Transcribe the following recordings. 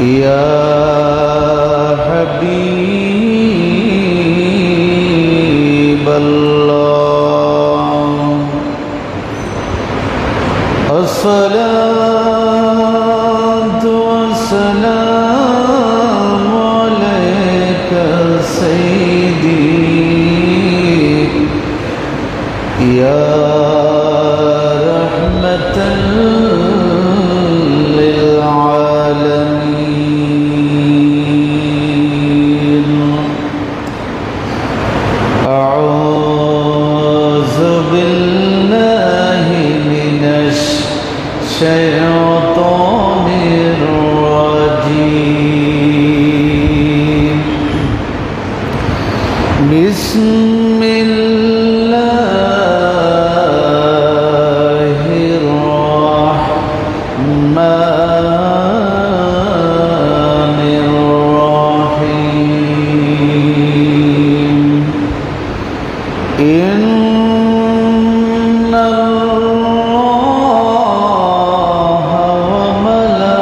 يا حبيب الله الصلاة والسلام عليك سيدي يا رحمة للعالمين أعوذ بالله من الشيطان الرجيم بسم الله الرحمن الرحيم إن الله وملائكته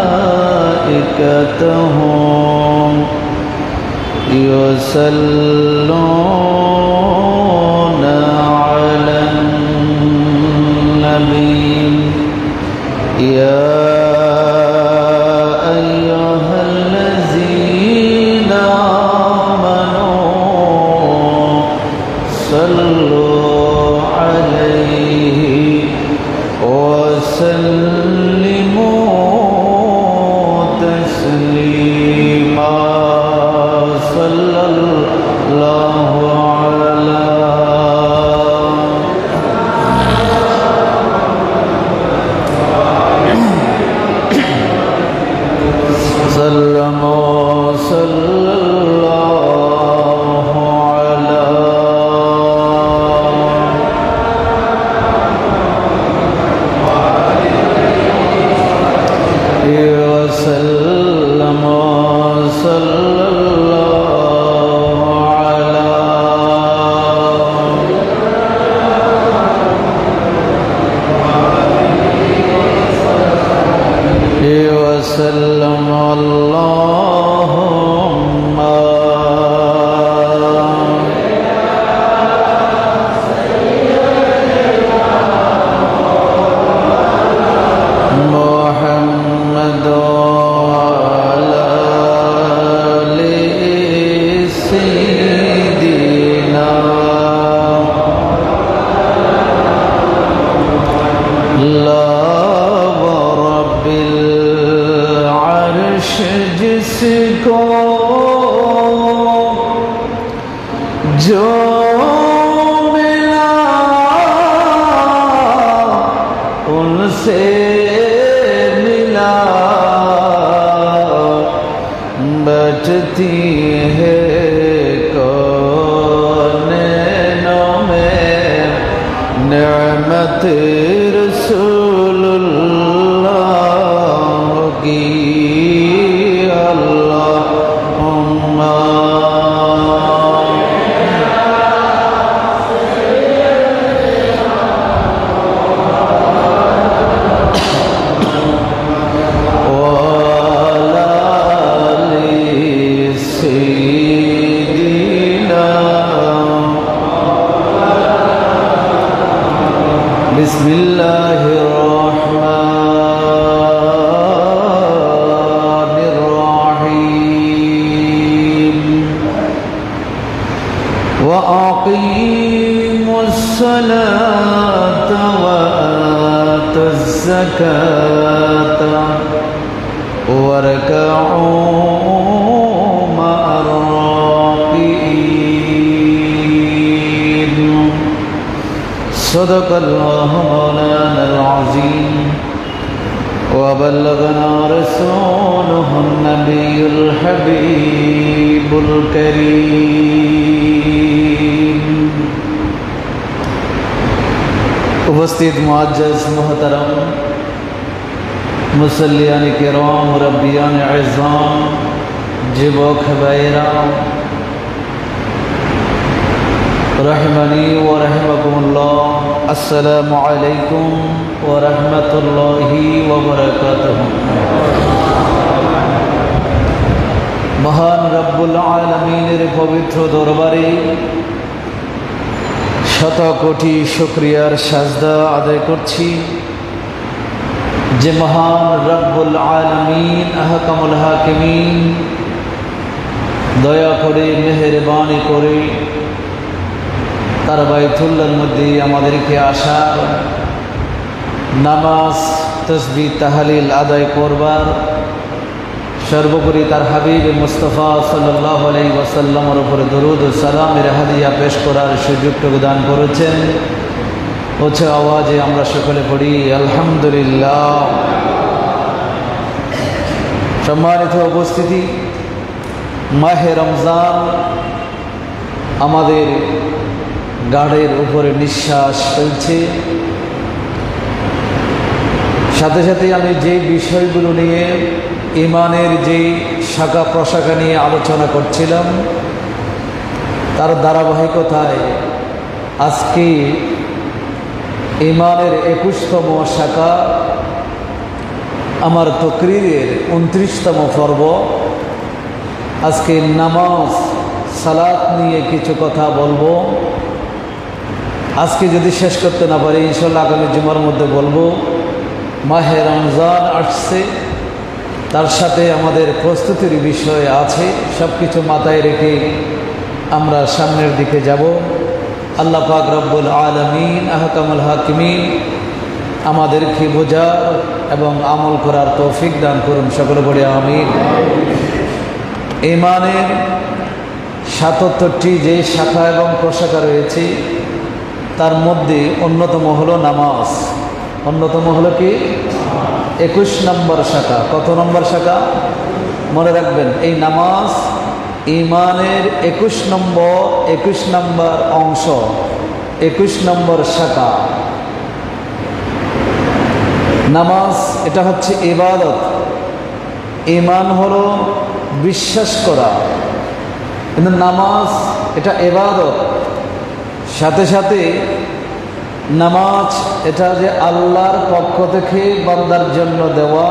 يصلون على النبي يا أيها الذين آمنوا صلوا عليه وسلموا تسليما صلى الله على سلموا صلى الله على وسلم صلى الله على وسلم اللهم محمد وعلى آل سيدنا لا ورب العرش जिसको जो मिला उनसे मिला बचती है कौनों में नेमत रसूलुल्लाह की अल्लाहुम्मा बिस्मिल्लाहिर्रहमानिर्रहीम वअक़ीमु الصلاة وآتوا الزكاة واركعوا مع الراكعين صدق الله مولانا العظيم وبلغنا رسوله النبي الحبيب الكريم उपस्थित मुअज्जज़ मोहतरम मुसल्लियान किराम मुरब्बियान इज़्ज़ाम जुबोक हबैरा रहमनी व रहमकुमुल्लाह अस्सलामु अलैकुम व रहमतुल्लाहि व बरकातुहू। রব্বুল আলামিনের পবিত্র দরবারে শত কোটি শুকরিয়ার সাজদা আদায় করছি যে মহান রব্বুল আলামিন আহকামুল হাকিমিন দয়া করে মেহেরবানি করে তার বাইতুল্লাহর মধ্যে আমাদেরকে আসার, নামাজ তসবিহ তাহলিল আদায় করবার, সর্বোপরি তার হাবিব মুস্তাফা সাল্লাল্লাহু আলাইহি ওয়াসাল্লামের উপরে দরুদ ও সালামের হাদিয়া পেশ করার সুযোগ প্রদান করেছেন। উচ্চ আওয়াজে আমরা সকলে পড়ি আলহামদুলিল্লাহ। সম্মানিত উপস্থিতি, মাহে রমজান আমাদের গাড়ের উপরে নিঃশ্বাস ফেলছে। সাথে সাথে আমি যে বিষয়গুলো নিয়ে ইমানের যে শাখা প্রশাখা নিয়ে আলোচনা করছিলাম তার ধারাবাহিকতায় আজকে ইমানের 21তম শাখা, আমার তকরিরের 29তম পর্ব। আজকে নামাজ সালাত নিয়ে কিছু কথা বলবো। আজকে যদি শেষ করতে না পারি ইনশাল্লাহ আগামী জুমার মধ্যে বলবো। মাহে রমজান আসছে, তার সাথে আমাদের প্রস্তুতির বিষয় আছে। সব কিছু মাথায় রেখে আমরা সামনের দিকে যাব। আল্লাহ পাক রব্বুল আলামিন আহকামুল হাকিমিন আমাদেরকে বোঝার এবং আমল করার তৌফিক দান করুন, সকলে বলি আমিন। ঈমানের 77টি যে শাখা এবং প্রশাখা রয়েছে তার মধ্যে অন্যতম হলো নামাজ। অন্যতম হলো কি? 21 নম্বর শাখা। কত নম্বর শাখা? মনে রাখবেন, এই নামাজ ঈমানের 21 নম্বর অংশ, 21 নম্বর শাখা। নামাজ এটা হচ্ছে ইবাদত। ঈমান হলো বিশ্বাস করা, কিন্তু নামাজ এটা ইবাদত। সাথে সাথে নামাজ এটা যে আল্লাহর পক্ষ থেকে বান্দার জন্য দেওয়া,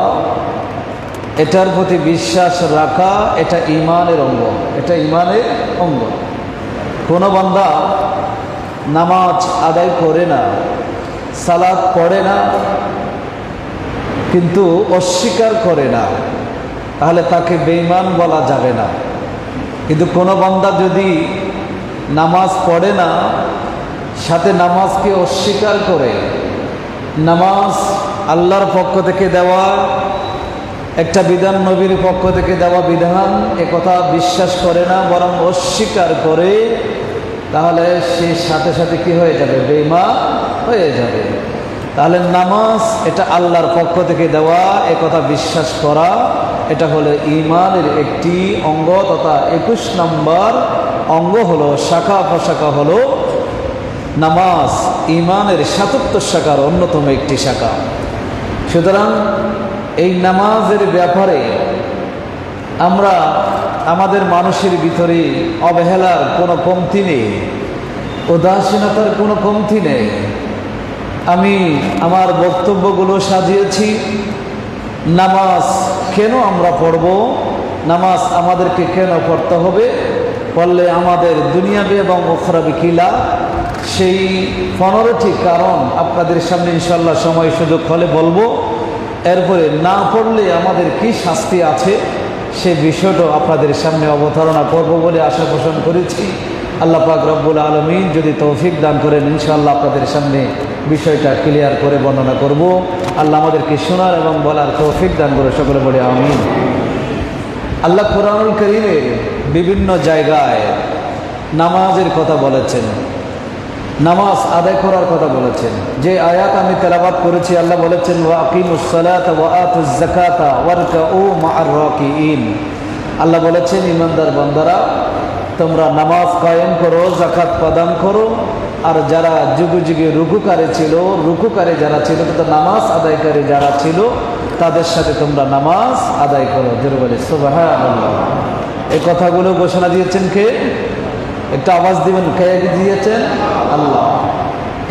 এটার প্রতি বিশ্বাস রাখা, এটা ঈমানের অঙ্গ। এটা ঈমানের অঙ্গ। কোনো বান্দা নামাজ আদায় করে না, সালাত পড়ে না, কিন্তু অস্বীকার করে না, তাহলে তাকে বেঈমান বলা যাবে না। কিন্তু কোনো বান্দা যদি নামাজ পড়ে না, সাথে নামাজকে অস্বীকার করে, নামাজ আল্লাহর পক্ষ থেকে দেওয়া একটা বিধান, নবীর পক্ষ থেকে দেওয়া বিধান, একথা বিশ্বাস করে না, বরং অস্বীকার করে, তাহলে সে সাথে সাথে কি হয়ে যাবে? বেঈমান হয়ে যাবে। তাহলে নামাজ এটা আল্লাহর পক্ষ থেকে দেওয়া, একথা বিশ্বাস করা, এটা হলো ঈমানের একটি অঙ্গ, তথা 21 নম্বর অঙ্গ হলো, শাখা প্রশাখা হলো নামাজ। ঈমানের 77 শাখার অন্যতম একটি শাখা। সুতরাং এই নামাজের ব্যাপারে আমরা আমাদের মানুষের ভিতরে অবহেলার কোনো কমতি নেই, উদাসীনতার কোনো কমতি নেই। আমি আমার বক্তব্যগুলো সাজিয়েছি নামাজ কেন আমরা পড়ব, নামাজ আমাদেরকে কেন পড়তে হবে, পড়লে আমাদের দুনিয়াবি এবং উখরাবি কি লাভ, সেই 15টি কারণ আপনাদের সামনে ইনশাল্লাহ সময় সুযোগ হলে বলবো। এরপরে না পড়লে আমাদের কি শাস্তি আছে সেই বিষয়টাও আপনাদের সামনে অবতারণা করব বলে আশা পোষণ করেছি। আল্লাহ পাক রব্বুল আলামিন যদি তৌফিক দান করেন ইনশাআল্লাহ আপনাদের সামনে বিষয়টা ক্লিয়ার করে বর্ণনা করব। আল্লাহ আমাদেরকে শোনার এবং বলার তৌফিক দান করে, সকলে বলে আমিন। আল্লাহ কুরআনুল কারীমের বিভিন্ন জায়গায় নামাজের কথা বলেছেন, নামাজ আদায় করার কথা বলেছেন। যে আয়াত আমি তেলাওয়াত করেছি, আল্লাহ বলেছেন ওয়া আকিমুস সালাতা ওয়া আতুজ যাকাতা ওয়ারকাউ মা'আর রাকিঈন। আল্লাহ বলেছেন ঈমানদার বান্দারা তোমরা নামাজ কায়েম করো, যাকাত প্রদান করো, আর যারা যুগে যুগে রুকুকারী ছিল, রুকুকারী যারা ছিল, তাদের নামাজ আদায়কারী যারা ছিল, তাদের সাথে তোমরা নামাজ আদায় করো। জোরে বলে সুবহানাল্লাহ। এই কথাগুলো ঘোষণা দিয়েছেন কে? একটা আওয়াজ দিবেন, কে দিয়েছেন? আল্লাহ।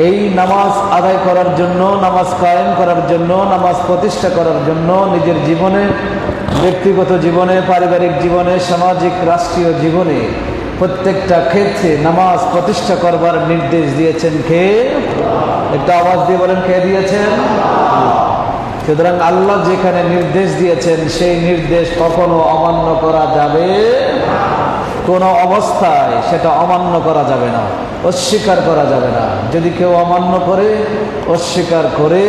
এই নামাজ আদায় করার জন্য, নামাজ কায়েম করার জন্য, নামাজ প্রতিষ্ঠা করার জন্য নিজের জীবনে ব্যক্তিগত জীবনে, পারিবারিক জীবনে, সামাজিক রাষ্ট্রীয় জীবনে প্রত্যেকটা ক্ষেত্রে নামাজ প্রতিষ্ঠা করবার নির্দেশ দিয়েছেন কে? একটা আওয়াজ দিয়ে বলেন, কে দিয়েছেন? সুতরাং আল্লাহ যেখানে নির্দেশ দিয়েছেন সেই নির্দেশ কখনো অমান্য করা যাবে কোনো অবস্থায়, সেটা অমান্য করা যাবে না, অস্বীকার করা যাবে না। যদি কেউ অমান্য করে, অস্বীকার করে,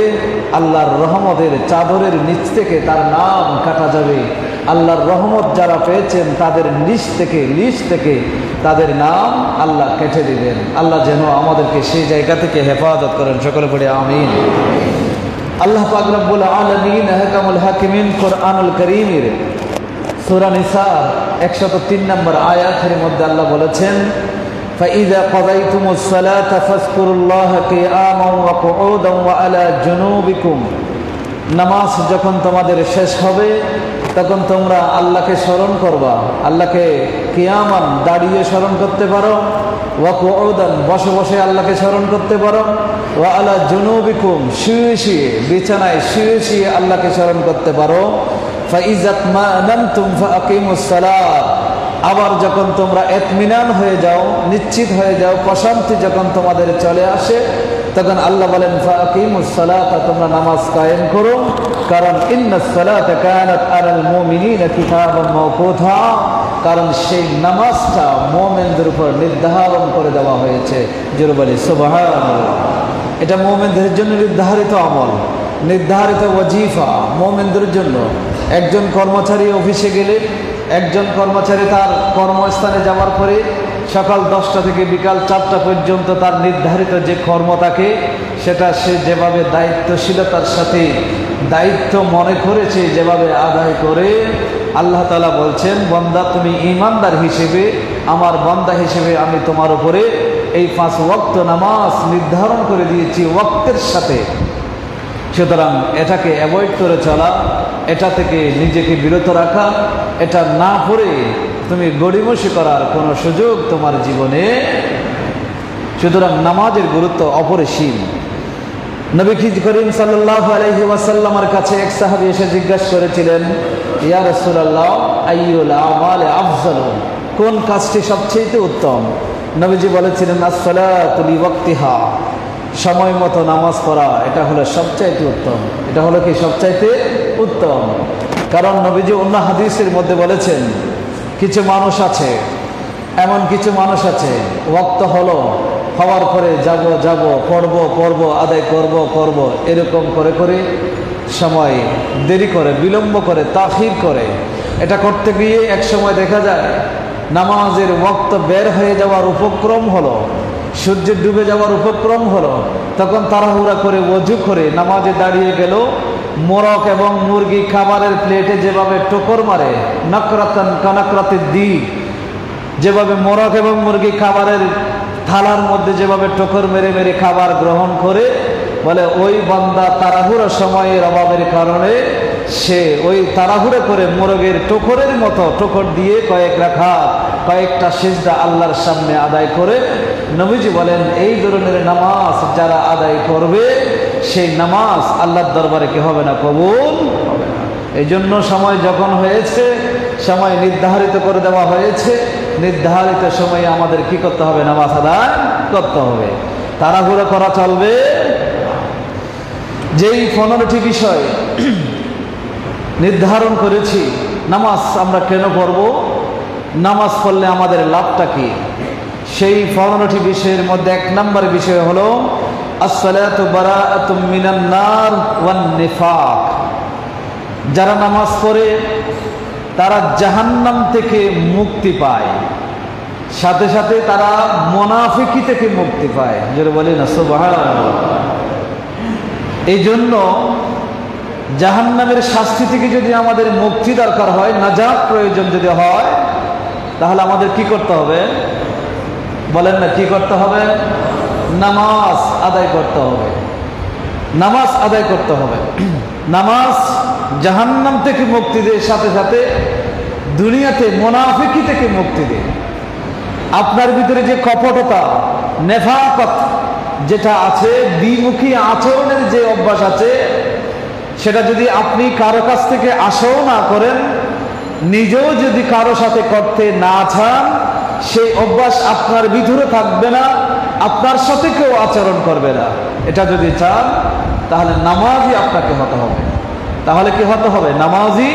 আল্লাহর রহমতের চাদরের নিচ থেকে তার নাম কাটা যাবে। আল্লাহর রহমত যারা পেয়েছেন তাদের লিস্ট থেকে তাদের নাম আল্লাহ কেটে দিবেন। আল্লাহ যেন আমাদেরকে সেই জায়গা থেকে হেফাজত করেন। সকলে পড়ে আমিন। আল্লাহ পাক রব্বুল আলামিন আহকামুল হাকিমিন কোরআনুল কারীমের সূরা নিসা 103 নম্বর আয়াতের মধ্যে আল্লাহ বলেছেন, فَإِذَا قَضَيْتُمُ الصَّلَاةَ فَاذْكُرُوا اللَّهَ قِيَامًا وَقُعُودًا وَعَلَى جُنُوبِكُمْ। নামাজ যখন তোমাদের শেষ হবে তখন তোমরা আল্লাহকে স্মরণ করবা। আল্লাহকে কিয়ামান দাঁড়িয়ে স্মরণ করতে পারো, ওয়া কুউদান বসে বসে আল্লাহকে স্মরণ করতে পারো, ওয়া আলা জুনুবিকুম শুয়ে বিছানায় শুয়ে আল্লাহকে স্মরণ করতে পারো। ফাইযা তামানানতুম ফাআকিমুস সালাত। আবার যখন তোমরা ইতমিনান হয়ে যাও, নিশ্চিত হয়ে যাও, প্রশান্তি যখন তোমাদের চলে আসে, তখন আল্লাহ বলেন ফাআকিমুস সালাত, তোমরা নামাজ কায়েম করো। কারণ ইন্নাস সালাতা কানাত আলাল মুমিনিনা কিতাবান মাওকুতা, কারণ সেই নামাজটা মুমিনদের উপর নির্ধারণ করে দেওয়া হয়েছে। জোরে বলি সুবহানাল্লাহ। এটা মুমিনদের জন্য নির্ধারিত আমল, নির্ধারিত ওয়াজিফা মুমিনদের জন্য। একজন কর্মচারী অফিসে গেলে, একজন কর্মচারী তার কর্মস্থানে যাওয়ার পরে সকাল 10টা থেকে বিকাল 4টা পর্যন্ত তার নির্ধারিত যে কর্ম থাকে সেটা সে যেভাবে দায়িত্বশীলতার সাথে দায়িত্ব মনে করেছে যেভাবে আদায় করে, আল্লাহ তাআলা বলছেন, বান্দা তুমি ঈমানদার হিসেবে, আমার বান্দা হিসেবে আমি তোমার উপরে এই 5 ওয়াক্ত নামাজ নির্ধারণ করে দিয়েছি ওয়াক্তের সাথে। সুতরাং এটাকে অ্যাভয়েড করে চলা, এটা থেকে নিজেকে বিরত রাখা, এটা না পড়ে তুমি গড়িমসি করার কোনো সুযোগ তোমার জীবনে। সুতরাং নামাজের গুরুত্ব অপরিসীম। নবী করিম সাল্লাল্লাহু আলাইহি ওয়াসাল্লামের কাছে এক সাহাবী এসে জিজ্ঞাসা করেছিলেন, ইয়া রাসূলুল্লাহ আইয়ুল আমালি আফজাল, কোন কাজটি সবচেয়ে উত্তম? নবীজি বলেছিলেন, আস-সালাতু লিওয়াক্তিহা, সময় মতো নামাজ পড়া, এটা হলো সবচাইতে উত্তম। এটা হলো কি সবচাইতে উত্তম? কারণ নবীজি অন্য হাদিসের মধ্যে বলেছেন, কিছু মানুষ আছে, এমন কিছু মানুষ আছে, ওয়াক্ত হলো হওয়ার পরে যাব পড়ব আদায় করব এরকম করে সময় দেরি করে, বিলম্ব করে, তাখির করে। এটা করতে গিয়ে এক সময় দেখা যায় নামাজের ওয়াক্ত বের হয়ে যাওয়ার উপক্রম হলো, সূর্যের ডুবে যাওয়ার উপক্রম হলো, তখন তাড়াহুড়া করে ওযু করে নামাজে দাঁড়িয়ে গেল। মোরগ এবং মুরগি খাবারের প্লেটে যেভাবে টোকর মারে, নাকরাতান কানাকরাতের দিক, যেভাবে মোরগ এবং মুরগি খাবারের থালার মধ্যে যেভাবে টোকর মেরে মেরে খাবার গ্রহণ করে, বলে ওই বান্দা তাড়াহুড়ো সময়ের অভাবের কারণে সে ওই তাড়াহুড়ো করে মোরগের টোকরের মতো টোকর দিয়ে কয়েকটা সিজদা আল্লাহর সামনে আদায় করে। নবীজি বলেন, এই ধরনের নামাজ যারা আদায় করবে সেই নামাজ আল্লাহর দরবারে কি হবে না? কবুল হবে না। এই জন্য সময় যখন হয়েছে, সময় নির্ধারিত করে দেওয়া হয়েছে, নির্ধারিত সময়ে আমাদের কি করতে হবে? নামাজ আদায় করতে হবে। তাড়াহুড়ো করা চলবে। যেই 15টি বিষয় নির্ধারণ করেছি, নামাজ আমরা কেন পড়ব, নামাজ পড়লে আমাদের লাভটা কি, সেই 15টি বিষয়ের মধ্যে 1 নম্বর বিষয় হলো as-salatu bara'atun minan nar wan nifaq। যারা নামাজ পড়ে তারা জাহান্নাম থেকে মুক্তি পায়, সাথে সাথে তারা মুনাফিকি থেকে মুক্তি পায়। যারা বলে না সুবহানাল্লাহ। এই জন্য জাহান্নামের শাস্তি থেকে যদি আমাদের মুক্তি দরকার হয়, নাজাত প্রয়োজন যদি হয়, তাহলে আমাদের কি করতে হবে? বলেন না, কি করতে হবে? নামাজ আদায় করতে হবে। নামাজ আদায় করতে হবে। নামাজ জাহান্নাম থেকে মুক্তি দেয়, সাথে সাথে দুনিয়াতে মুনাফিকি থেকে মুক্তি দেয়। আপনার ভিতরে যে কপটতা, নেফাকত যেটা আছে, দ্বিমুখী আচরণের যে অভ্যাস আছে, সেটা যদি আপনি কারো কাছ থেকে আশাও না করেন, নিজেও যদি কারো সাথে করতে না চান, সেই অভ্যাস আপনার ভিতরে থাকবে না, আপনার সাথে কেউ আচরণ করবে না। এটা যদি চান তাহলে নামাজি আপনাকে হতে হবে। তাহলে কি হতে হবে? নামাজি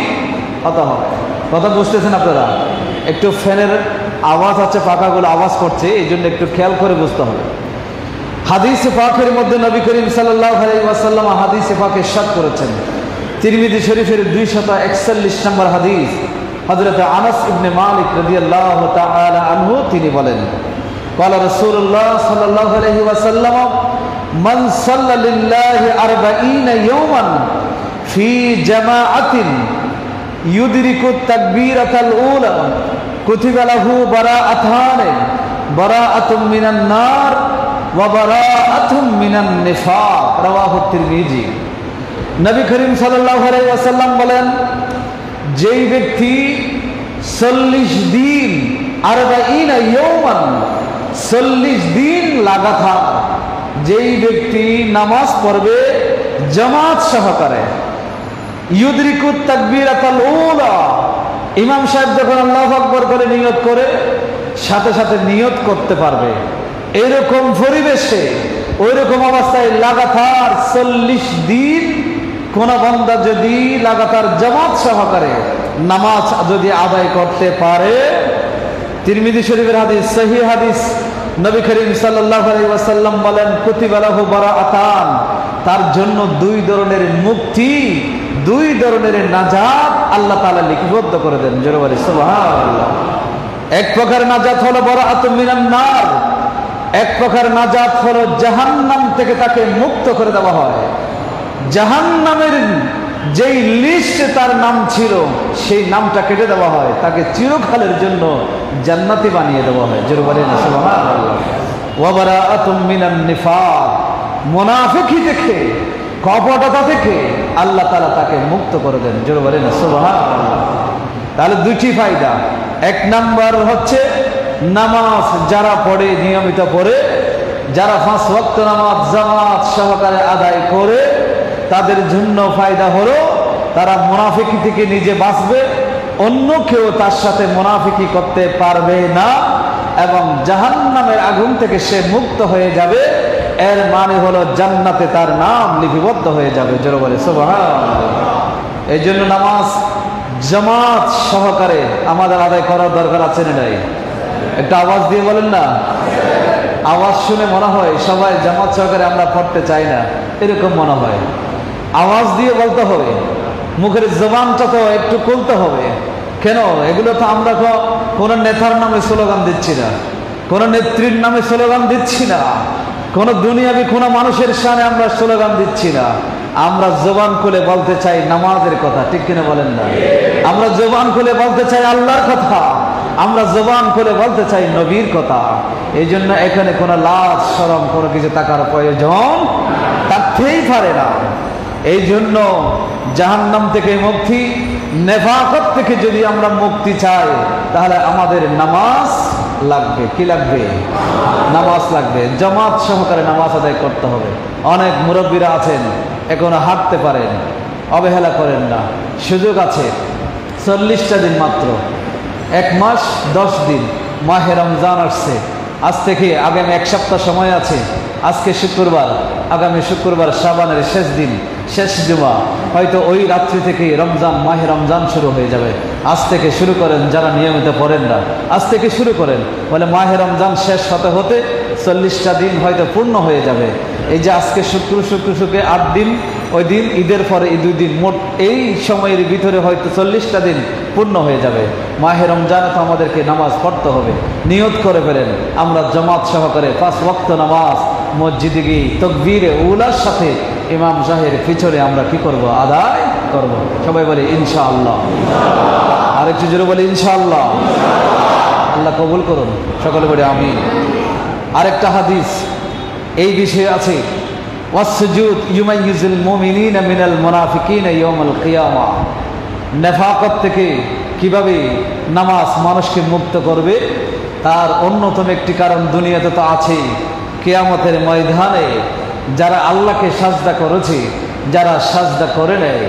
হতে হবে। কথা বুঝতেছেন আপনারা? একটু ফ্যানের আওয়াজ আছে, পাখাগুলো আওয়াজ করছে, এই জন্য একটু খেয়াল করে বুঝতে হবে। হাদিস পাকের মধ্যে নবী করিম সাল্লাল্লাহু আলাইহি ওয়াসাল্লাম হাদিস পাকে ইরশাদ করেছেন, তিরমিজি শরীফের 241 নম্বর হাদিস, হযরত আনাস ইবনে মালিক রাদিয়াল্লাহু তাআলা আনহু তিনি বলেন, ক্বালা রাসূলুল্লাহ সাল্লাল্লাহু আলাইহি ওয়াসাল্লাম, মান সাল্লা লিল্লাহি 40 ইয়াওমান ফি জামাআতিন ইউদরিকু তাকবীরাতাল উলা কুতিবা লাহু বারাআতান, বারাআতুম মিনান নার ওয়া বারাআতুম মিনান নিফাক, রাওয়াহু তিরমিজি। নবী করিম সাল্লাল্লাহু আলাইহি ওয়াসাল্লাম বলেন, যেই ব্যক্তি 40 দিন 40 ইয়াওমান 40 দিন লাগাতার যেই ব্যক্তি নামাজ পড়বে জামাত সহকারে, ইউদরিকুত তাকবীরাতাল উলা, ইমাম সাহেব যখন আল্লাহু আকবার করে নিয়ত করে সাথে সাথে নিয়ত করতে পারবে, এরকম পরিবেশে ওইরকম অবস্থায় লাগাতার 40 দিন কোন বান্দা যদি লাগাতার জামাত সহকারে নামাজ যদি আদায় করতে পারে, তিরমিজি শরীফের হাদিস, সহিহ হাদিস, নবী করিম সাল্লাল্লাহু আলাইহি ওয়াসাল্লাম বলেন, কুতিবা লাহু বারাআতান, তার জন্য 2 ধরনের মুক্তি, 2 ধরনের নাজাত আল্লাহ তাআলা লিপিবদ্ধ করে দেন। জোরে বলি সুবহানাল্লাহ। এক প্রকার নাজাত হলো বারাআতুম মিনান নার, এক প্রকার নাজাত হলো জাহান্নাম থেকে তাকে মুক্ত করে দেওয়া হয়। জাহান্নামের যেই লিস্টে তার নাম ছিল সেই নামটা কেটে দেওয়া হয়, তাকে চিরকালের জন্য জান্নাতি বানিয়ে দেওয়া হয়। জোরে বলেন সুবহানাল্লাহ। ওয়া বারাআতুম মিনান নিফাক, মুনাফিকি থেকে, কপটতা থেকে আল্লাহ তাআলা তাকে মুক্ত করে দেন। জোরে বলেন সুবহানাল্লাহ। তাহলে 2টি ফায়দা। 1 নাম্বার হচ্ছে নামাজ যারা পড়ে, নিয়মিত পড়ে, যারা 5 ওয়াক্ত নামাজ জামাত সহকারে আদায় করে, তাদের জন্য ফায়দা হলো তারা মুনাফিকি থেকে নিজে বাঁচবে, অন্য কেউ তার সাথে মুনাফিকি করতে পারবে না, এবং জাহান্নামের আগুন থেকে সে মুক্ত হয়ে যাবে। এর মানে হলো জান্নাতে তার নাম লিপিবদ্ধ হয়ে যাবে। জোরে বলে সুবহানাল্লাহ। এই জন্য নামাজ জামাত সহকারে আমাদের আদায় করার দরকার আছে না নাই? একটা আওয়াজ দিয়ে বলেন না। আওয়াজ শুনে মনে হয় সবাই জামাত সহকারে আমরা পড়তে চাই না, এরকম মনে হয়। আওয়াজ দিয়ে বলতে হবে, মুখের জবানটা তো একটু খুলতে হবে। কেন? এগুলো তো আমরা কোনো নেতার নামে স্লোগান দিচ্ছি না, কোনো নেত্রীর নামে স্লোগান দিচ্ছি না, কোনো দুনিয়াবি কোনো মানুষের সামনে আমরা স্লোগান দিচ্ছি না। আমরা জবান খুলে বলতে চাই নামাজের কথা, ঠিক কিনা বলেন না? আমরা জবান খুলে বলতে চাই আল্লাহর কথা, আমরা জবান খুলে বলতে চাই নবীর কথা। এই জন্য এখানে কোনো লাজ শরম কোনো কিছু থাকার প্রয়োজন থাকতেই পারে না। এই জন্য জাহান্নাম থেকে মুক্তি, নেফাকত থেকে যদি আমরা মুক্তি চাই, তাহলে আমাদের নামাজ লাগবে। কি লাগবে? নামাজ লাগবে। জামাত সহকারে নামাজ আদায় করতে হবে। অনেক মুরব্বীরা আছেন এখনো হাঁটতে পারেন, অবহেলা করেন না, সুযোগ আছে। 40টা দিন মাত্র, 1 মাস 10 দিন, মাহে রমজান আসছে। আজ থেকে আগামী 1 সপ্তাহ সময় আছে। আজকে শুক্রবার, আগামী শুক্রবার শাবানের শেষ দিন, শেষ জুমা, হয়তো ওই রাত্রি থেকে রমজান, মাহে রমজান শুরু হয়ে যাবে। আজ থেকে শুরু করেন, যারা নিয়মিত পড়েন না আজ থেকে শুরু করেন, বলে মাহে রমজান শেষ হতে হতে 40টা দিন হয়তো পূর্ণ হয়ে যাবে। এই যে আজকে শুক্র 8 দিন, ওই দিন ঈদের পরে এই 2 দিন, মোট এই সময়ের ভিতরে হয়তো 40টা দিন পূর্ণ হয়ে যাবে। মাহে রমজানে তো আমাদেরকে নামাজ পড়তে হবে। নিয়ত করে ফেলেন, আমরা জামাত সহকারে 5 ওয়াক্ত নামাজ মসজিদে গিয়ে তাকবীরে উলার সাথে ইমাম সাহেবের পিছনে আমরা কি করব? আদায় করব। সবাই বলে ইনশাআল্লাহ। আরেকটু জোরে বলে ইনশাআল্লাহ। আল্লাহ কবুল করুন, সকলে বলে আমিন। আরেকটা হাদিস এই বিষয়ে আছে, ওয়াসজুদ ইউমাইয়িজুল মুমিনিনা মিনাল মুনাফিকিনা ইয়াউমাল কিয়ামাহ। নেফাকত থেকে কিভাবে নামাজ মানুষকে মুক্ত করবে, তার অন্যতম একটি কারণ দুনিয়াতে তো আছেই। কিয়ামতের ময়দানে যারা আল্লাহকে সাজদা করেছে, যারা সাজদা করে নেয়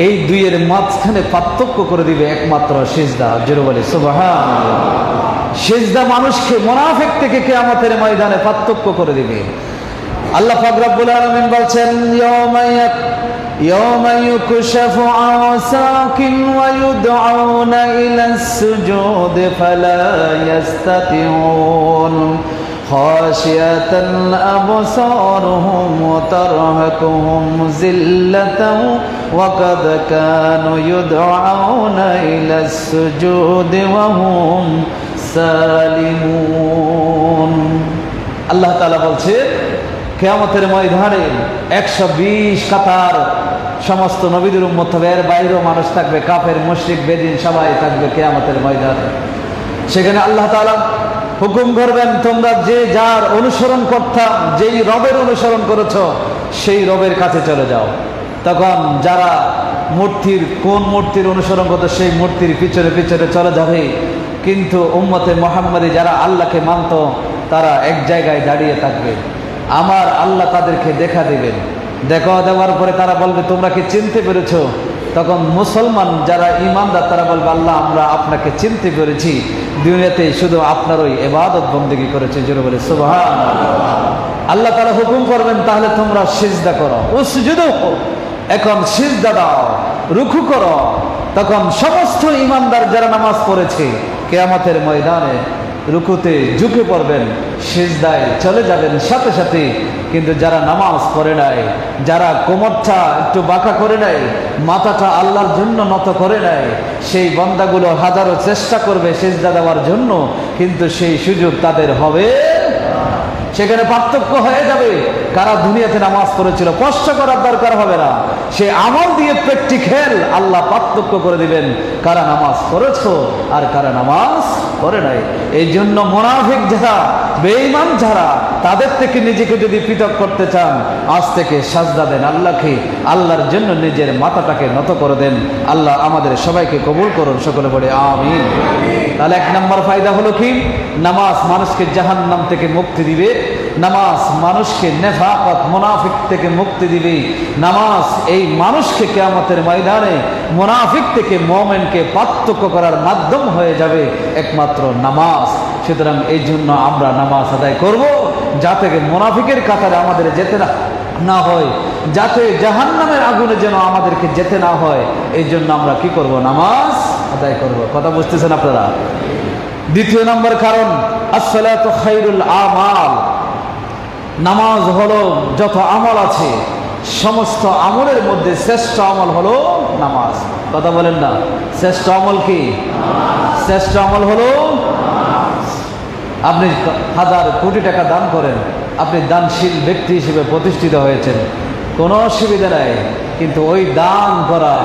এই দুইয়ের মাঝখানে পার্থক্য করে দিবে একমাত্র সিজদা। জোরে বলি সুবহানাল্লাহ। সিজদা মানুষকে মুনাফিক থেকে কিয়ামতের ময়দানে পার্থক্য করে দিবে। আল্লাহ পাক রব্বুল আলামিন বলছেন, يوم يكشف عن ساق ويدعون إلى السجود فلا يستطيعون خاشعة أبصارهم وترهقهم ذلة وقد كانوا يدعون إلى السجود وهم سالمون। আল্লাহ তাআলা বলছে কিয়ামতের ময়দানে 120 কাতার সমস্ত নবীদের উম্মত হবে, এর বাইরেও মানুষ থাকবে, কাফের মুশরিক বেদিন সবাই থাকবে কিয়ামতের ময়দানে। সেখানে আল্লাহ তাআলা হুকুম করবেন, তোমরা যে যার অনুসরণ করতাম, যেই রবের অনুসরণ করেছো সেই রবের কাছে চলে যাও। তখন যারা কোন মূর্তির অনুসরণ করতো সেই মূর্তির পিছনে পিছনে চলে যাবে, কিন্তু উম্মতে মুহাম্মাদি যারা আল্লাহকে মানত তারা এক জায়গায় দাঁড়িয়ে থাকবে। আমার আল্লাহ তাদেরকে দেখা দিবেন। দেখা দেওয়ার পরে তারা বলবে, তোমরা কি চিনতে পেরেছো? তখন মুসলমান যারা ঈমানদার তারা বলবে, আল্লাহ আমরা আপনাকে চিনতে পেরেছি, দুনিয়াতে শুধু আপনারই ইবাদত বন্দেগী করেছি। জোরে বলে সুবহানাল্লাহ। আল্লাহ তাআলা হুকুম করবেন, তাহলে তোমরা সিজদা করো, উসজুদু, এখন সিজদা দাও, রুকু করো। তখন সমস্ত ঈমানদার যারা নামাজ পড়েছে কিয়ামতের ময়দানে রুকুতে ঝুঁকে পড়বেন, সিজদায় চলে যাবেন সাথে সাথে। কিন্তু যারা নামাজ পড়ে নাই, যারা কোমরটা একটু বাঁকা করে নাই, মাথাটা আল্লাহর জন্য নত করে নাই, সেই বান্দাগুলো হাজারো চেষ্টা করবে সিজদা দেওয়ার জন্য, কিন্তু সেই সুযোগ তাদের হবে। সেখানে পার্থক্য হয়ে যাবে, কারা দুনিয়াতে নামাজ পড়েছিল কষ্ট করার দরকার হবে না, সে আমল দিয়ে প্র্যাকটিক্যাল আল্লাহ পার্থক্য করে দিবেন, কারা নামাজ পড়েছো আর কারা নামাজ পড়ে নাই। এই জন্য মুনাফিক যারা, বেঈমান যারা, তাদের থেকে নিজেকে যদি পৃথক করতে চান, আজ থেকে সাজদা দেন আল্লাহকে, আল্লাহর জন্য নিজের মাথাটাকে নত করে দেন। আল্লাহ আমাদের সবাইকে কবুল করুন, সকলে বলে আমিন। তাহলে 1 নম্বর ফায়দা হলো কি? নামাজ মানুষকে জাহান্নাম থেকে মুক্তি দিবে, নামাজ মানুষকে নেফাকত মুনাফিক থেকে মুক্তি দিবে, নামাজ এই মানুষকে কিয়ামতের ময়দানে মুনাফিক থেকে মুমিনকে পার্থক্য করার মাধ্যম হয়ে যাবে একমাত্র নামাজ। সুতরাং এই জন্য আমরা নামাজ আদায় করব, যাতে মুনাফিকের কাতারে আমাদের যেতে না হয়, যাতে জাহান্নামের আগুনে যেন আমাদেরকে যেতে না হয়। এই জন্য আমরা কি করব? নামাজ আদায় করব। কথা বুঝতেছেন আপনারা? 2 নম্বর কারণ, আসসালাতু খায়রুল আমাল। নামাজ হলো, যত আমল আছে সমস্ত আমলের মধ্যে শ্রেষ্ঠ আমল হলো নামাজ। কথা বলেন না? শ্রেষ্ঠ আমল কি? শ্রেষ্ঠ আমল হলো, আপনি 1000 কোটি টাকা দান করেন, আপনি দানশীল ব্যক্তি হিসেবে প্রতিষ্ঠিত হয়েছেন, কোনো অসুবিধা নাই, কিন্তু ওই দান করা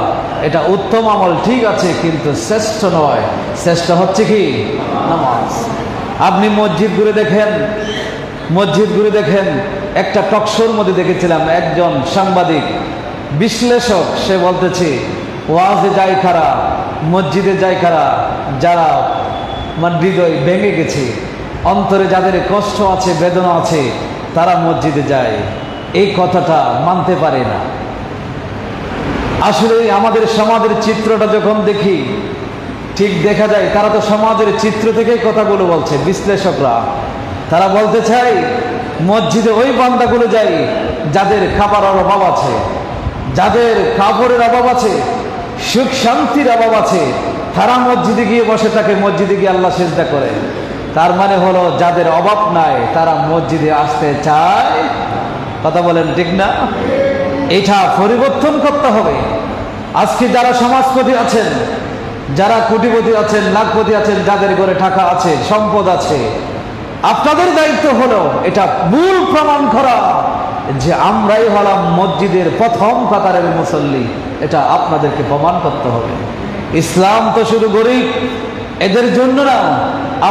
এটা উত্তম আমল, ঠিক আছে, কিন্তু শ্রেষ্ঠ নয়। শ্রেষ্ঠ হচ্ছে কি? নামাজ। আপনি মসজিদ ঘুরে দেখেন, একটা টকশোর মধ্যে দেখেছিলাম একজন সাংবাদিক বিশ্লেষক, সে বলতেছে ওয়াজে যায় কারা, মসজিদে যায় কারা, যারা হৃদয় ভেঙে গেছে, অন্তরে যাদের কষ্ট আছে, বেদনা আছে, তারা মসজিদে যায়। এই কথাটা মানতে পারে না। আসলে আমাদের সমাজের চিত্রটা যখন দেখি, ঠিক দেখা যায় তারা তো সমাজের চিত্র থেকেই কথাগুলো বলছে। বিশ্লেষকরা তারা বলতে চায়, মসজিদে ওই বান্দাগুলো যায় যাদের খাবারের অভাব আছে, যাদের কাপড়ের অভাব আছে, সুখ শান্তির অভাব আছে, তারা মসজিদে গিয়ে বসে থাকে, মসজিদে গিয়ে আল্লাহ সিজদা করে। তার মানে হলো যাদের অভাব নাই তারা মসজিদে আসতে চায়। কথা বলেন ঠিক না? এটা পরিবর্তন করতে হবে। আজকে যারা সমাজপতি আছেন, যারা কোটিপতি আছেন, লাখপতি আছেন, যাদের ঘরে টাকা আছে, সম্পদ আছে, আপনাদের দায়িত্ব হলো এটা মূল প্রমাণ করা যে আমরাই হলাম মসজিদের প্রথম কাতারের মুসল্লি। এটা আপনাদেরকে প্রমাণ করতে হবে। ইসলাম তো শুধু গরিব এদের জন্য না,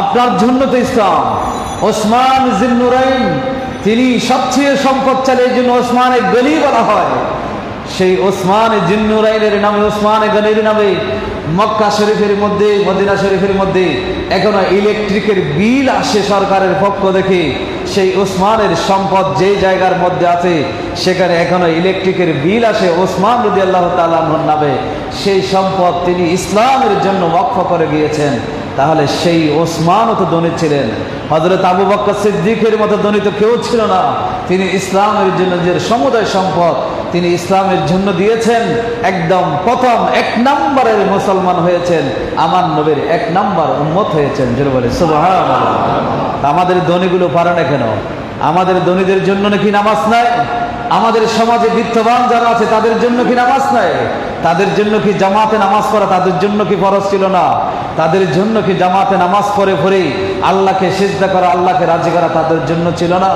আপনার জন্য তো ইসলাম। ওসমান জিন্নুরাইন তিনি সবচেয়ে সম্পদশালী, এই জন্য ওসমানে গনি বলা হয়। সেই ওসমান জিন্নুরাইনের নামে, ওসমানে গনির নামে মক্কা শরীফের মধ্যে, মদিনা শরীফের মধ্যে এখনো ইলেকট্রিকের বিল আসে সরকারের পক্ষ থেকে, সেই ওসমানের সম্পদ যেই জায়গার মধ্যে আছে সেখানে এখনো ইলেকট্রিকের বিল আসে ওসমান রাদিয়াল্লাহু তাআলা আনহুর নামে। সেই সম্পদ তিনি ইসলামের জন্য ওয়াকফ করে গিয়েছেন। তাহলে সেই ওসমানও তো ধনী ছিলেন, হযরত আবু বকর সিদ্দিকের মতো ধনী তো কেউ ছিল না। তিনি ইসলামের জন্য যে সমুদায় সম্পদ তিনি ইসলামের জন্য দিয়েছেন। একদম প্রথম 1 নম্বরের মুসলমান হয়েছেন, আমার নবীর 1 নম্বর উম্মত হয়েছেন। জোরে বলে সুবহানাল্লাহ। আমাদের ধনীগুলো পারে না কেন? আমাদের ধনীদের জন্য নাকি নামাজ নাই? আমাদের সমাজে বিত্তবান যারা আছে তাদের জন্য কি নামাজ নাই? তাদের জন্য কি জামাতে নামাজ পড়া তাদের জন্য কি ফরজ ছিল না? তাদের জন্য কি জামাতে নামাজ পড়ে পড়ে আল্লাহকে সিজদা করা, আল্লাহকে রাজি করা তাদের জন্য ছিল না?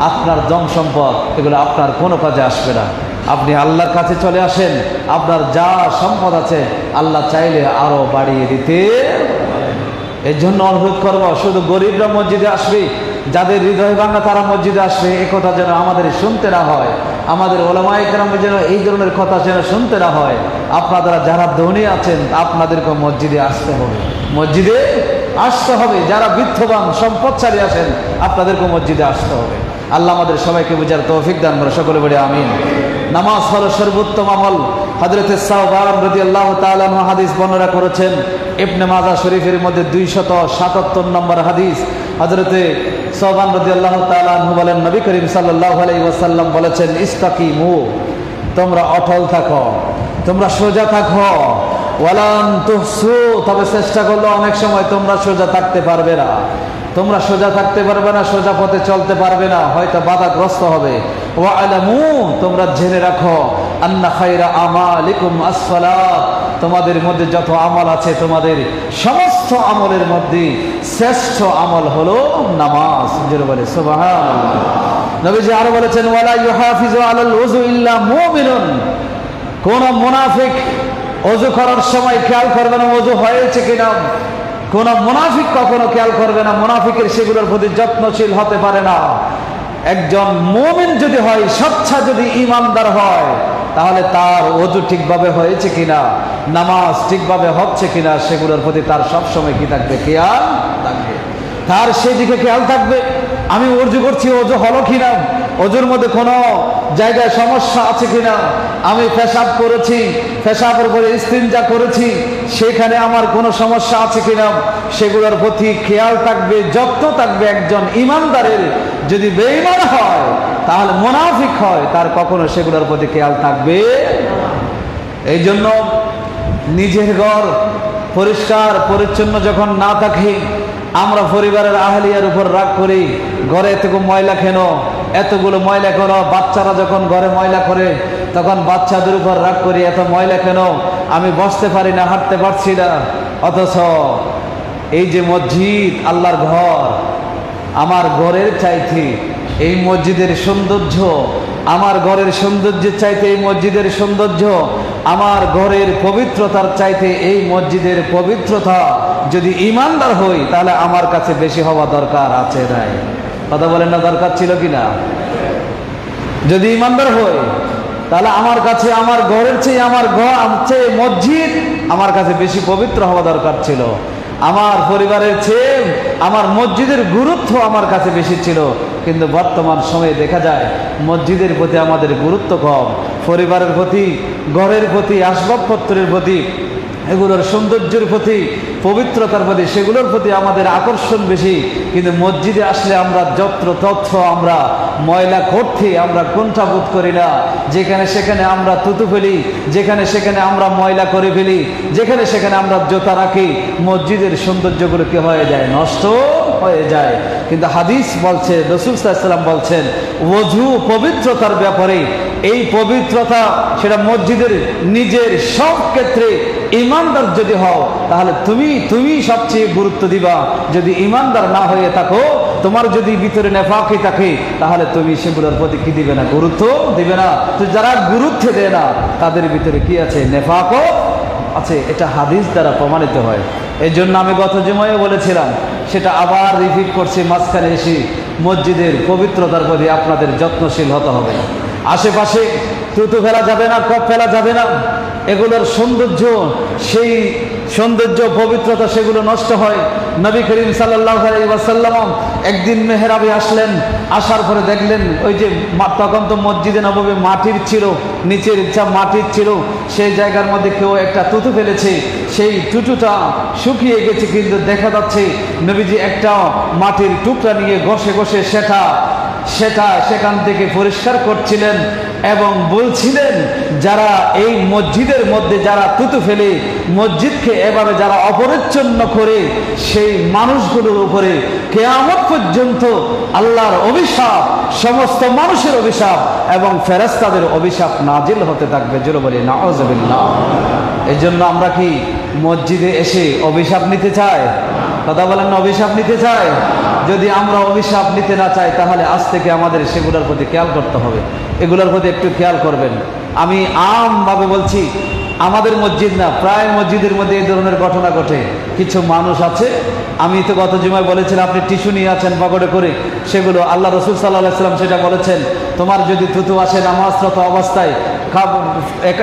আপনার ধন সম্পদ এগুলো আপনার কোনো কাজে আসবে না। আপনি আল্লাহর কাছে চলে আসেন, আপনার যা সম্পদ আছে আল্লাহ চাইলে আরো বাড়িয়ে দিতে। এর জন্য অনুরোধ করবো, শুধু গরিবরা মসজিদে আসবে, যাদের হৃদয় ভাঙা তারা মসজিদে আসবে, এ কথা যেন আমাদের শুনতে না হয়। আমাদের ওলামায়ে কেরাম যেন এই ধরনের কথা যেন শুনতে না হয়। আপনারা যারা ধনী আছেন আপনাদেরকে মসজিদে আসতে হবে, মসজিদে আসতে হবে। যারা বিত্তবান সম্পদশালী আছেন আপনাদেরকে মসজিদে আসতে হবে। আল্লাহ আমাদের সবাইকে বুঝার তৌফিক দান করে, সকলে বলে আমিন। নামাজ হলো সর্বোত্তম আমল। হযরত সাওবান রাদিয়াল্লাহু তাআলা আনহু হাদিস বর্ণনা করেছেন ইবনে মাজাহ শরীফের মধ্যে 277 নম্বর হাদিস। হযরত সাওবান রাদিয়াল্লাহু তাআলা আনহু বলেন, নবী করিম সাল্লাল্লাহু আলাইহি ওয়াসাল্লাম বলেছেন, ইস্তাকিমু, তোমরা অটল থাকো, তোমরা সোজা থাকো। ওয়ালান তুহসু, তবে চেষ্টা করলে অনেক সময় তোমরা সোজা থাকতে পারবে না। তোমরা সোজা থাকতে পারবে না, সোজা পথে চলতে পারবে না, হয়তো বাধাগ্রস্ত হবে। ওয়ালামু, তোমরা জেনে রাখো, আন্না খায়রা আমালিকুম আসসালাত, তোমাদের মধ্যে যত আমল আছে তোমাদের সমস্ত আমলের মধ্যে শ্রেষ্ঠ আমল হলো নামাজ। জোরে বলে সুবহানাল্লাহ। নবীজি আরো বলেছেন, ওয়ালা ইউহাফিজু আলাল ওযু ইল্লা মুমিনুন, কোন মুনাফিক ওযু করার সময় খেয়াল করবে না ওযু হয়েছে কিনা। কোন মুনাফিক কখনো খেয়াল করবে না, মুনাফিকের সেগুলোর প্রতি যত্নশীল হতে পারে না। একজন মুমিন যদি হয়, সচ্চা যদি ঈমানদার হয়, তাহলে তার ওযু ঠিকভাবে হয়েছে কিনা, নামাজ ঠিকভাবে হচ্ছে কিনা সেগুলোর প্রতি তার সবসময় কি থাকবে, খেয়াল থাকবে। তার সেদিকে খেয়াল থাকবে, আমি ওযু করছি ওযু হলো কিনা, ওযুর মধ্যে কোনো জায়গায় সমস্যা আছে কিনা, আমি পেশাব করেছি, পেশাবের পরে ইস্তিনজা করেছি, সেখানে আমার কোনো সমস্যা আছে কিনা সেগুলোর প্রতি খেয়াল থাকবে, যত্ন থাকবে। একজন ঈমানদারের যদি বেঈমান হয়, তাহলে মুনাফিক হয়, তার কখনো সেগুলোর প্রতি খেয়াল থাকবে। এই জন্য নিজের ঘর পরিষ্কার পরিচ্ছন্ন যখন না থাকে, আমরা পরিবারের আহলিয়ার উপর রাগ করি, ঘরে এতটুকু ময়লা কেন, এতগুলো ময়লা কেন। বাচ্চারা যখন ঘরে ময়লা করে তখন বাচ্চাদের উপর রাগ করি, এত ময়লা কেন, আমি বসতে পারি না, হাঁটতে পারছি না। অথচ এই যে মসজিদ, আল্লাহর ঘর, আমার ঘরের চাইতে এই মসজিদের সৌন্দর্য, আমার ঘরের সৌন্দর্যের চাইতে এই মসজিদের সৌন্দর্য, আমার ঘরের পবিত্রতার চাইতে এই মসজিদের পবিত্রতা যদি ঈমানদার হই, তাহলে আমার কাছে বেশি হওয়া দরকার আছে নাই? কথা বলেন না, দরকার ছিল কিনা? যদি ঈমানদার হই, তাহলে আমার কাছে আমার ঘরের চেয়ে, আমার ঘর চেয়ে মসজিদ আমার কাছে বেশি পবিত্র হওয়া দরকার ছিল। আমার পরিবারের চেয়ে আমার মসজিদের গুরুত্ব আমার কাছে বেশি ছিল। কিন্তু বর্তমান সময়ে দেখা যায় মসজিদের প্রতি আমাদের গুরুত্ব কম, পরিবারের প্রতি, ঘরের প্রতি, আসবাবপত্রের প্রতি, এগুলোর সৌন্দর্যের প্রতি, পবিত্রতার প্রতি, সেগুলোর প্রতি আমাদের আকর্ষণ বেশি। কিন্তু মসজিদে আসলে আমরা যত্র তথ্য আমরা ময়লা করতে আমরা কুণ্ঠাবোধ করি না। যেখানে সেখানে আমরা থুতু ফেলি, যেখানে সেখানে আমরা ময়লা করে ফেলি, যেখানে সেখানে আমরা জুতা রাখি, মসজিদের সৌন্দর্যগুলো কি হয়ে যায়, নষ্ট হয়ে যায়। কিন্তু হাদিস বলছে, রাসূল সাল্লাল্লাহু আলাইহি ওয়াসাল্লাম বলছেন, ওযু পবিত্রতার ব্যাপারে, এই পবিত্রতা সেটা মসজিদের নিজের সব ক্ষেত্রে ঈমানদার যদি হও, তাহলে তুমি সবচেয়ে গুরুত্ব দিবা। যদি ঈমানদার না হয়ে থাকো, তোমার যদি ভিতরে নেফাকি থাকে, তাহলে তুমি সেগুলোর প্রতি কি দিবে না, গুরুত্ব দিবে না। তো যারা গুরুত্ব দেয় না তাদের ভিতরে কি আছে, নেফাকও আছে। এটা হাদিস দ্বারা প্রমাণিত হয়। এই জন্য আমি গত জুমায় বলেছিলাম, সেটা আবার রিপিট করছি মাঝখানে এসে, মসজিদের পবিত্রতার প্রতি আপনাদের যত্নশীল হতে হবে। আশেপাশে থুতু ফেলা যাবে না, কপ ফেলা যাবে না। এগুলোর সৌন্দর্য সেই সৌন্দর্য পবিত্রতা সেগুলো নষ্ট হয়। নবী করিম সাল্লাল্লাহু আলাইহি ওয়াসাল্লাম একদিন মেহরাবে আসলেন, আসার পরে দেখলেন ওই যে তখন তো মসজিদে নববী মাটির ছিল, নিচের ইচ্ছা মাটির ছিল, সেই জায়গার মধ্যে কেউ একটা তুতু ফেলেছে, সেই টুটুটা শুকিয়ে গেছে, কিন্তু দেখা যাচ্ছে নবীজি একটা মাটির টুকরা নিয়ে ঘষে ঘষে সেখান থেকে পরিষ্কার করছিলেন এবং বলছিলেন, যারা এই মসজিদের মধ্যে যারা থুতু ফেলে মসজিদকে এভাবে যারা অপরিচ্ছন্ন করে, সেই মানুষগুলোর উপরে কিয়ামত পর্যন্ত আল্লাহর অভিশাপ, সমস্ত মানুষের অভিশাপ এবং ফেরেশতাদের অভিশাপ নাজিল হতে থাকবে। জোরে বলি নাউযুবিল্লাহ। এই জন্য আমরা কি মসজিদে এসে অভিশাপ নিতে চাই? কথা বলেন না, অভিশাপ নিতে চাই? যদি আমরা অভিশাপ নিতে না চাই, তাহলে আজ থেকে আমাদের সেগুলোর প্রতি খেয়াল করতে হবে। এগুলোর প্রতি একটু খেয়াল করবেন। আমি আমভাবে বলছি, আমাদের মসজিদ না, প্রায় মসজিদের মধ্যে এই ধরনের ঘটনা ঘটে। কিছু মানুষ আছে, আমি তো গত জুমায় বলেছিলাম, আপনি টিস্যু নিয়ে আছেন পকেটে করে, সেগুলো আল্লাহ রসুল সাল্লাল্লাহু আলাইহি ওয়াসাল্লাম সেটা বলেছেন, তোমার যদি থুতু আসে নামাজরত অবস্থায়,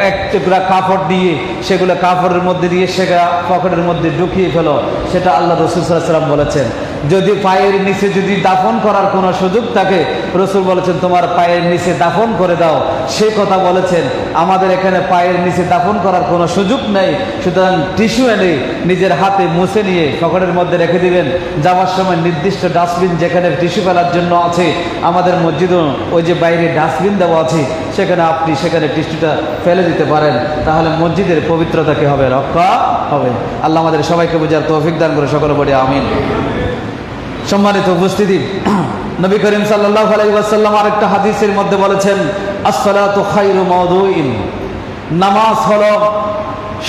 এক টুকরা কাপড় দিয়ে সেগুলো কাপড়ের মধ্যে দিয়ে সেটা পকেটের মধ্যে ঢুকিয়ে ফেলো, সেটা আল্লাহ রসুল সাল্লাল্লাহু আলাইহি ওয়াসাল্লাম বলেছেন। যদি পায়ের নিচে যদি দাফন করার কোনো সুযোগ থাকে, রসুল বলেছেন তোমার পায়ের নিচে দাফন করে দাও, সে কথা বলেছেন। আমাদের এখানে পায়ের নিচে দাফন করার কোনো সুযোগ নেই, সুতরাং টিস্যু এনে নিজের হাতে মুছে নিয়ে পকেটের মধ্যে রেখে দিবেন। যাওয়ার সময় নির্দিষ্ট ডাস্টবিন যেখানে টিস্যু ফেলার জন্য আছে, আমাদের মসজিদও ওই যে বাইরে ডাস্টবিন দেওয়া আছে, সেখানে আপনি সেখানে টিস্যুটা ফেলে দিতে পারেন, তাহলে মসজিদের পবিত্রতা কি হবে? রক্ষা হবে। আল্লাহ আমাদের সবাইকে বোঝার তৌফিক দান করে, সকলে বলি আমিন। সম্মানিত উপস্থিতি, নবী করিম সাল্লাল্লাহু আলাইহি ওয়াসাল্লাম আরেকটা হাদিসের মধ্যে বলেছেন, আসসালাতু খায়রু মাওদুইন, নামাজ হলো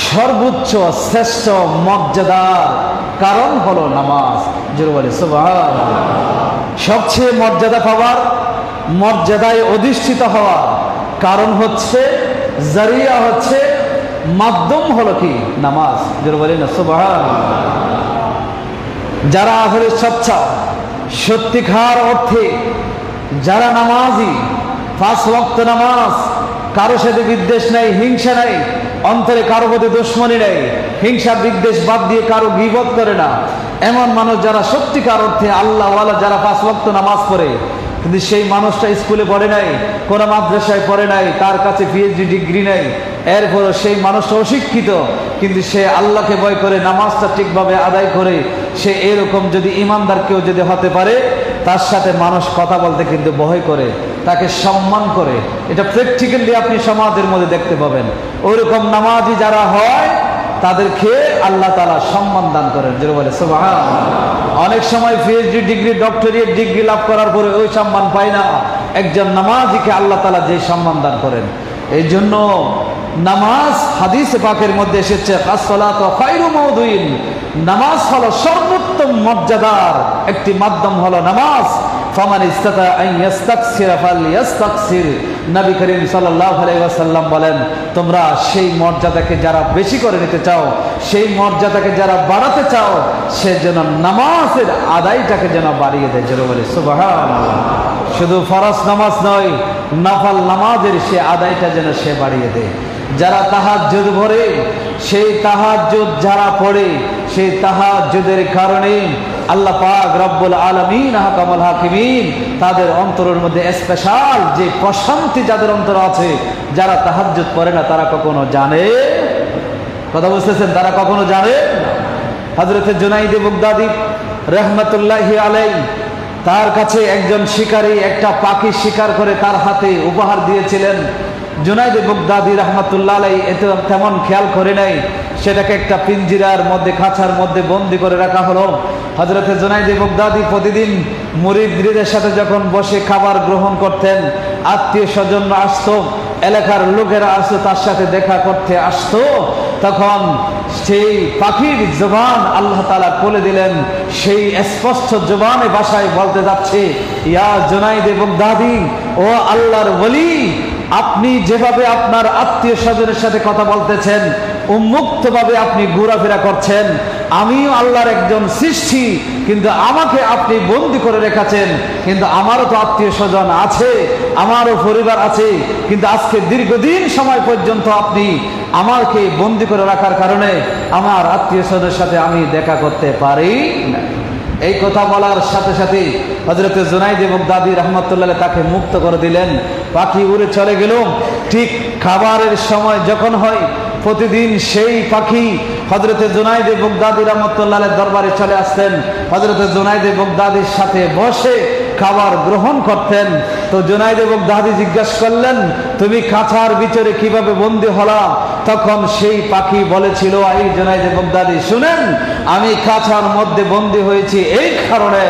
সর্বোচ্চ শ্রেষ্ঠ মর্যাদার কারণ হলো নামাজ। জোরে বলে সুবহানাল্লাহ। সবচেয়ে মর্যাদা পাওয়ার, মর্যাদায় অধিষ্ঠিত হওয়ার কারণ হচ্ছে, জারিয়া হচ্ছে, মাধ্যম হলো কি? নামাজ। জোরে বলে না সুবহানাল্লাহ। যারা আহলে সচ্চা, সত্যিকার অর্থে যারা নামাজি, 5 ওয়াক্ত নামাজ, কারো সাথে বিদ্বেষ নাই, হিংসা নাই, অন্তরে কারো প্রতি দুশমনী নেই, হিংসা বিদ্বেষ বাদ দিয়ে কারো গীবত করে না, এমন মানুষ যারা সত্যিকার অর্থে আল্লাহওয়ালা, যারা 5 ওয়াক্ত নামাজ পড়ে, কিন্তু সেই মানুষটা স্কুলে পড়ে নাই, কোনো মাদ্রাসায় পড়ে নাই, তার কাছে পিএইচডি ডিগ্রি নাই, এরপরও সেই মানুষটা অশিক্ষিত, কিন্তু সে আল্লাহকে ভয় করে নামাজটা ঠিকভাবে আদায় করে, সে এরকম যদি ইমানদার কেউ যদি হতে পারে, তার সাথে মানুষ কথা বলতে কিন্তু ভয় করে, তাকে সম্মান করে। এটা প্র্যাকটিক্যালি আপনি সমাজের মধ্যে দেখতে পাবেন। ওইরকম নামাজি যারা হয়, তাদেরকে আল্লাহ তাআলা সম্মান দান করেন। যেটা বলে সুবহানাল্লাহ। অনেক সময় পিএইচডি ডিগ্রি, ডক্টরেট ডিগ্রি লাভ করার পরে ওই সম্মান পায় না, একজন নামাজিকে আল্লাহ তাআলা যে সম্মান দান করেন। এই জন্য নামাজ হাদিসে পাকের মধ্যে এসেছে, আসসালাতু খায়রু মাওদুইন, নামাজ হলো সর্বোত্তম মর্যাদার একটি মাধ্যম হলো নামাজ। ফামান ইসতাতা আন ইস্তাকসিরা ফালইস্তাকসির, নবী করিম সাল্লাল্লাহু আলাইহি ওয়াসাল্লাম বলেন, তোমরা সেই মর্যাদাকে যারা বেশি করে নিতে চাও, সেই মর্যাদাকে যারা বাড়াতে চাও, সে যেন নামাজের আদায়টাকে যেন বাড়িয়ে দেয়। জোরে বলে সুবহানাল্লাহ। শুধু ফরজ নামাজ নয়, নফল নামাজের সে আদায়টা যেন সে বাড়িয়ে দেয়। যারা তাহাজ্জুদ পড়ে, সেই তাহাজ্জুদ যারা পড়ে, সেই তাহাজ্জুদের কারণে আল্লাহ পাক রব্বুল আলামিন আহকামুল হাকিমিন তাদের অন্তরের মধ্যে স্পেশাল যে প্রশান্তি যাদের অন্তর আছে, যারা তাহাজ্জুদ পড়ে না তারা কখনো জানে, কথা বুঝতেছেন, তারা কখনো জানে। হযরত জুনাইদ বাগদাদী রাহমাতুল্লাহি আলাইহি, তার কাছে একজন শিকারী একটা পাখি শিকার করে তার হাতে উপহার দিয়েছিলেন। জুনাইদ বাগদাদী রাহমাতুল্লাহ আলাইহি এত তেমন খেয়াল করে নাই, সেটাকে একটা পিঞ্জিরার মধ্যে, খাঁচার মধ্যে বন্দি করে রাখা হলো। হযরত জুনাইদ বাগদাদী প্রতিদিন মুরিদদের সাথে যখন বসে খাবার গ্রহণ করতেন, আত্মীয় স্বজন আসতো, এলাকার লোকেরা আসতো, তার সাথে দেখা করতে আসতো, তখন সেই পাখির জবান আল্লাহ তাআলা বলে দিলেন, সেই স্পষ্ট জবানে ভাষায় বলতে যাচ্ছে, ইয়া জুনাইদ বাগদাদী, ও আল্লাহর ওলি, আপনি যেভাবে আপনার আত্মীয় স্বজনের সাথে কথা বলতেছেন, উন্মুক্তভাবে আপনি ঘোরাফেরা করছেন, আমিও আল্লাহর একজন সৃষ্টি, কিন্তু আমাকে আপনি বন্দী করে রেখেছেন, কিন্তু আমারও তো আত্মীয় স্বজন আছে, আমারও পরিবার আছে, কিন্তু আজকে দীর্ঘদিন সময় পর্যন্ত আপনি আমাকে বন্দী করে রাখার কারণে আমার আত্মীয় স্বজনের সাথে আমি দেখা করতে পারি না। এই কথা বলার সাথে সাথে হযরত জুনাইদ বাগদাদী রাহমাতুল্লাহ তাকে মুক্ত করে দিলেন। পাখি উড়ে চলে গেল। ঠিক খাবারের সময় যখন হয়, প্রতিদিন সেই পাখি হযরত জুনাইদ বাগদাদী রাহমাতুল্লাহ দরবারে চলে আসতেন, হযরত জুনাইদ বাগদাদীর সাথে বসে খাবার গ্রহণ করতেন। তো জুনাইদ বাগদাদী জিজ্ঞাসা করলেন, তুমি খাঁচার ভিতরে কিভাবে বন্দী হলা? তখন সেই পাখি বলেছিল, এই জুনাইদ বাগদাদী শুনেন, আমি খাঁচার মধ্যে বন্দী হয়েছি এই কারণে,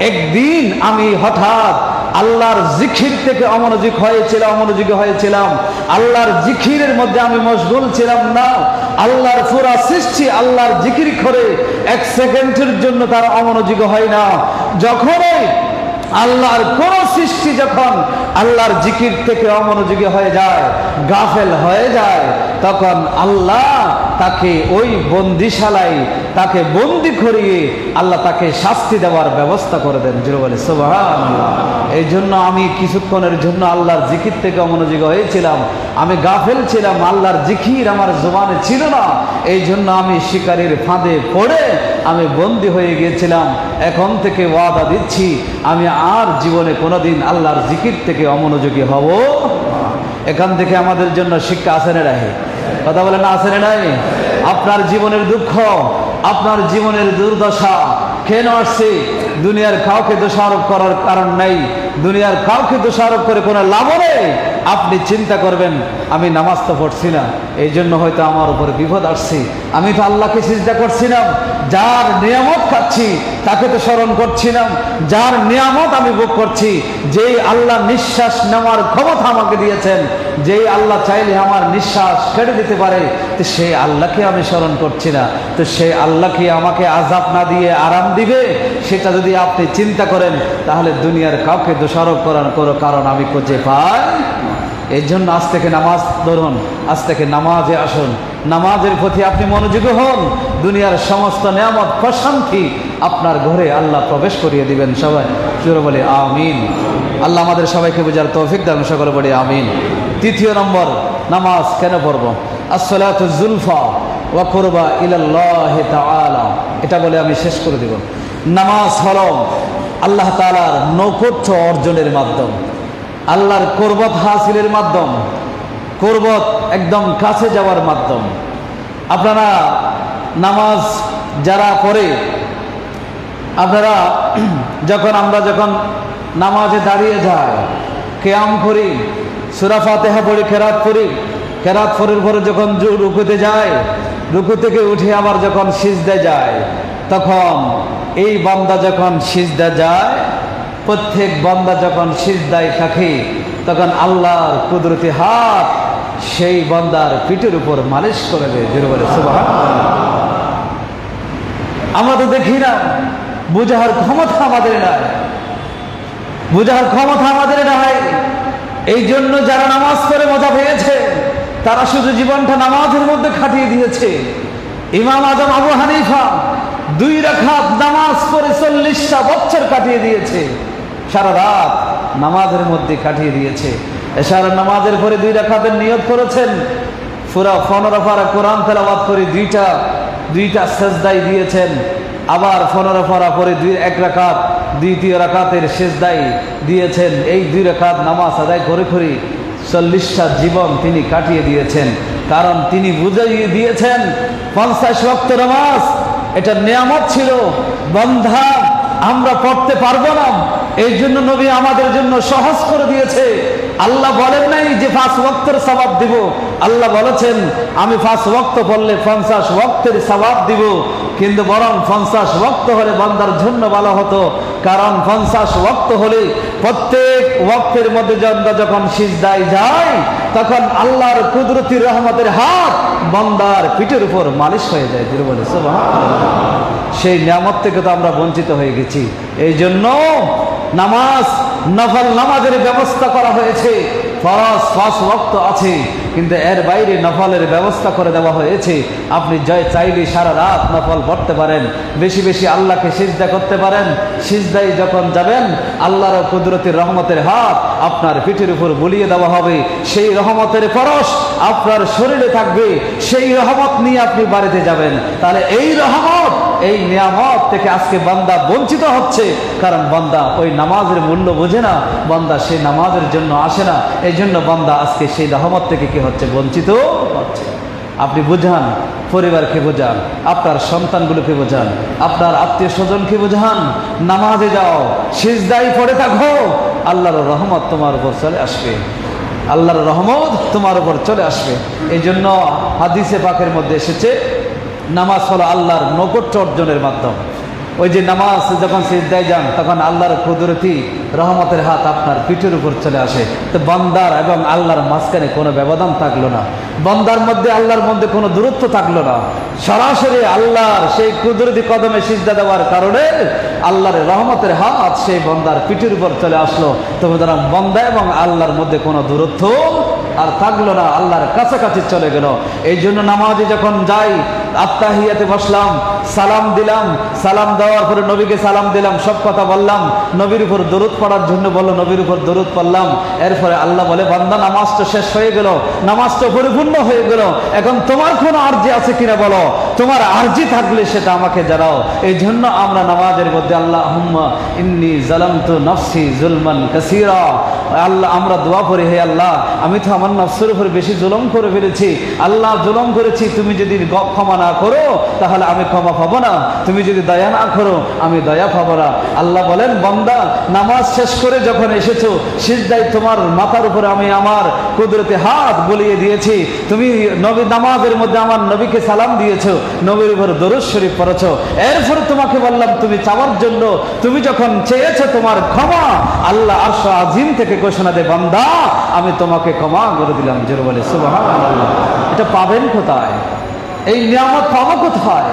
একদিন আমি হঠাৎ আল্লাহর জিকির থেকে অমনোযোগী হয়েছিলাম। আল্লাহর জিকিরের মধ্যে আমি মশগুল ছিলাম না। আল্লাহর পুরা সৃষ্টি আল্লাহর জিকির করে এক সেকেন্ডের জন্য তার অমনোযোগী হয় না। যখনই আল্লাহর কোন সৃষ্টি যখন আল্লাহর জিকির থেকে অমনোযোগী হয়ে যায়, গাফেল হয়ে যায়, তখন আল্লাহ তাকে ওই বন্দিশালায় তাকে বন্দি করিয়ে আল্লাহ তাকে শাস্তি দেওয়ার ব্যবস্থা করে দেন। জোরে বলে সুবহানাল্লাহ। এই জন্য আমি কিছুক্ষণের জন্য আল্লাহর জিকির থেকে অমনোযোগী হয়েছিলাম, আমি গাফেল ছিলাম, আল্লাহর জিকির আমার জবানে ছিল না, এই জন্য আমি শিকারীর ফাঁদে পড়ে আমি বন্দি হয়ে গিয়েছিলাম। এখন থেকে ওয়াদা দিচ্ছি, আমি আর জীবনে কোনোদিন আল্লাহর জিকির থেকে অমনোযোগী হব। এখান থেকে আমাদের জন্য শিক্ষা আছে না নাই? কথা বলে না, আছে না নাই? আপনার জীবনের দুঃখ, আপনার জীবনের দুর্দশা কেন আসছে? দুনিয়ার কাউকে দোষারোপ করার কারণ নাই, দুনিয়ার কাউকে দোষারোপ করে কোনো লাভ নেই। আপনি চিন্তা করবেন, আমি নামাজ তো পড়ছি না, এই জন্য হয়তো আমার উপরে বিপদ আসছে, আমি তো আল্লাহকে সিজদা করছিলাম, যার নিয়ামত খাচ্ছি তাকে তো স্মরণ করছিলাম, যার নিয়ামত আমি ভোগ করছি, যেই আল্লাহ নিঃশ্বাস নেওয়ার ক্ষমতা আমাকে দিয়েছেন, যেই আল্লাহ চাইলে আমার নিঃশ্বাস কেটে দিতে পারে, তো সেই আল্লাহকে আমি স্মরণ করছি না, তো সেই আল্লাহকে আমাকে আযাব না দিয়ে আরাম দিবে, সেটা যদি আপনি চিন্তা করেন, তাহলে দুনিয়ার কাউকে দোষারোপ করার কোনো কারণ আমি খুঁজে পাই। এই জন্য আজ থেকে নামাজ ধরুন, আজ থেকে নামাজে আসুন, নামাজের প্রতি আপনি মনোযোগী হন, দুনিয়ার সমস্ত নিয়ামত প্রশান্তি আপনার ঘরে আল্লাহ প্রবেশ করিয়ে দিবেন। সবাই জোরে বলে আমিন। আল্লাহ আমাদের সবাইকে বোঝার তৌফিক দান, সকলে বলি আমিন। তৃতীয় নম্বর, নামাজ কেন পড়ব? আসসালাতু যুলফা ওয়া কুরবা ইলাল্লাহি তাআলা, এটা বলে আমি শেষ করে দেব। নামাজ হলো আল্লাহ তাআলার নৈকট্য অর্জনের মাধ্যম, আল্লাহর কুরবত হাসিলের মাধ্যম, কুরবত একদম কাছে যাওয়ার মাধ্যম। আপনারা নামাজ যারা পড়ে, আপনারা আমরা যখন নামাজে দাঁড়িয়ে যাই, কিয়াম করি, সূরা ফাতিহা পড়ি, কেরাত পড়ি, কেরাত পড়ার পরে যখন রুকুতে যায়, রুকু থেকে উঠে আবার যখন সিজদায় যায়, তখন এই বান্দা যখন সিজদা যায়, প্রত্যেক বান্দা যখন সিজদায় থাকে, তখন আল্লাহর কুদরতি হাত সেই বান্দার পিঠের উপর মালিশ করে দেয়। জোরে বলে সুবহানাল্লাহ। আমরা তো দেখি না, বুঝার ক্ষমতা আমাদের নাই, বুঝার ক্ষমতা আমাদের নাই। এই জন্য যারা নামাজ পড়ে মজা পেয়েছে, তারা শুধু জীবনটা নামাজের মধ্যে কাটিয়ে দিয়েছে। ইমাম আজম আবু হানিফা 2 রাকাত নামাজ পড়ে 40টা বছর কাটিয়ে দিয়েছে, সারা রাত নামাজের মধ্যে কাটিয়ে দিয়েছে। এশার নামাজের পরে 2 রাকাতের নিয়ত করেছেন, পুরা 15 পারা কোরআন তেলাওয়াত করে দুইটা সেজদায় দিয়েছেন, আবার 15 পারা পরে 1 রাকাত দ্বিতীয় রাকাতের সেজদায় দিয়েছেন। এই 2 রাকাত নামাজ আদায় করে 40টা জীবন তিনি কাটিয়ে দিয়েছেন। কারণ তিনি বুঝিয়ে দিয়েছেন 50 ওয়াক্ত নামাজ এটা নিয়ামত ছিল, বান্দা আমরা পড়তে পারবো না, এই জন্য নবী আমাদের জন্য সহজ করে দিয়েছে। আল্লাহ বলেন নাই যে 5 ওয়াক্তের সওয়াব দিব, আল্লাহ বলেছেন আমি 5 ওয়াক্ত পড়লে 50 ওয়াক্তের সওয়াব দিব, কিন্তু বরং 50 ওয়াক্ত হলে বান্দার জন্য ভালো হতো। কারণ 50 ওয়াক্ত হলে প্রত্যেক ওয়াক্তের মধ্যে যখন সিজদায় যায়, তখন আল্লাহর কুদরতি রহমতের হাত বান্দার পিঠের উপর মালিশ হয়ে যায়। জোরে বলে সুবহানাল্লাহ। সেই নিয়ামত থেকে তো আমরা বঞ্চিত হয়ে গেছি। এই জন্য নামাজ, নফল নামাজের ব্যবস্থা করা হয়েছে। ফরজ 5 ওয়াক্ত আছে, কিন্তু এর বাইরে নফলের ব্যবস্থা করে দেওয়া হয়েছে। আপনি চাইলে সারা রাত নফল পড়তে পারেন, বেশি বেশি আল্লাহকে সিজদা করতে পারেন। সিজদায় যখন যাবেন, আল্লাহর কুদরতের রহমতের হাত আপনার পিঠের উপর বুলিয়ে দেওয়া হবে। সেই রহমতের পরশ আপনার শরীরে থাকবে, সেই রহমত নিয়ে আপনি বাড়িতে যাবেন। তাহলে এই রহমত, এই নিয়ামত থেকে আজকে বান্দা বঞ্চিত হচ্ছে, কারণ বান্দা ওই নামাজের মূল্য বোঝে না, বান্দা সেই নামাজের জন্য আসে না। এই জন্য বান্দা আজকে সেই রহমত থেকে কি হচ্ছে? বঞ্চিত হচ্ছে। আপনি বোঝান, পরিবারকে বোঝান, আপনার সন্তানগুলোকে বোঝান, আপনার আত্মীয় স্বজনকে বোঝান, নামাজে যাও, সিজদায় পড়ে থাকো, আল্লাহর রহমত তোমার উপর চলে আসবে, আল্লাহর রহমত তোমার উপর চলে আসবে। এই জন্য হাদিসে পাকের মধ্যে এসেছে, নামাজ হলো আল্লাহর নৈকট্য অর্জনের মাধ্যম। ওই যে নামাজ যখন সিজদায় যান, তখন আল্লাহর কুদরতি রহমতের হাত আপনার পিঠের উপর চলে আসে। তো বান্দার এবং আল্লাহর মাঝখানে কোনো ব্যবধান থাকলো না, বান্দার মধ্যে আল্লাহর মধ্যে কোনো দূরত্ব থাকলো না। সরাসরি আল্লাহর সেই কুদরতি কদমে সিজদা দেওয়ার কারণে আল্লাহর রহমতের হাত সেই বান্দার পিঠের উপর চলে আসলো। তবে তারা বান্দা এবং আল্লাহর মধ্যে কোনো দূরত্ব আর থাকলো না, আল্লাহর কাছাকাছি চলে গেল। এই জন্য নামাজে যখন যাই, আত্তাহিয়াতে বসলাম, সালাম দিলাম, সালাম দেওয়ার পরে নবীকে সালাম দিলাম, সব কথা বললাম, নবীর উপর দরুদ পড়ার জন্য বললো, নবীর উপর দরুদ পড়লাম। এরপরে আল্লাহ বলে, বান্দা নামাজ তো শেষ হয়ে গেল, নামাজ তো পরিপূর্ণ হয়ে গেল, এখন তোমার কোনো আরজি আছে কিনা বলো, তোমার আরজি থাকলে সেটা আমাকে জানাও। এই জন্য আমরা নামাজের মধ্যে আল্লাহুম্মা ইন্নী যালামতু নাফসি যুলমান কাসীরা, আল্লাহ আমরা দোয়া করি, হে আল্লাহ, আমি তো আমার নফসের উপর বেশি জুলুম করে ফেলেছি, আল্লাহ জুলুম করেছি, তুমি যদি ক্ষমা না করো তাহলে আমি ক্ষমা পাবো না, তুমি যদি দয়া না করো আমি দয়া পাবো না। আল্লাহ বলেন, বান্দা নামাজ শেষ করে যখন এসেছো, সিজদায় তোমার মাথার উপরে আমি আমার কুদরতে হাত বুলিয়ে দিয়েছি, তুমি নবী নামাজের মধ্যে আমার নবীকে সালাম দিয়েছো, নবীর উপর দরুদ শরীফ পড়েছো, এরপরে তোমাকে বললাম তুমি চাওয়ার জন্য, তুমি যখন চেয়েছো তোমার ক্ষমা, আল্লাহ আরশ আজিম থেকে ঘোষণা দে, বান্দা আমি তোমাকে ক্ষমা করে দিলাম। জোরে বলে সুবহানাল্লাহ। এটা পাবেন কোথায়? এই নিয়ামত পাবো কোথায়?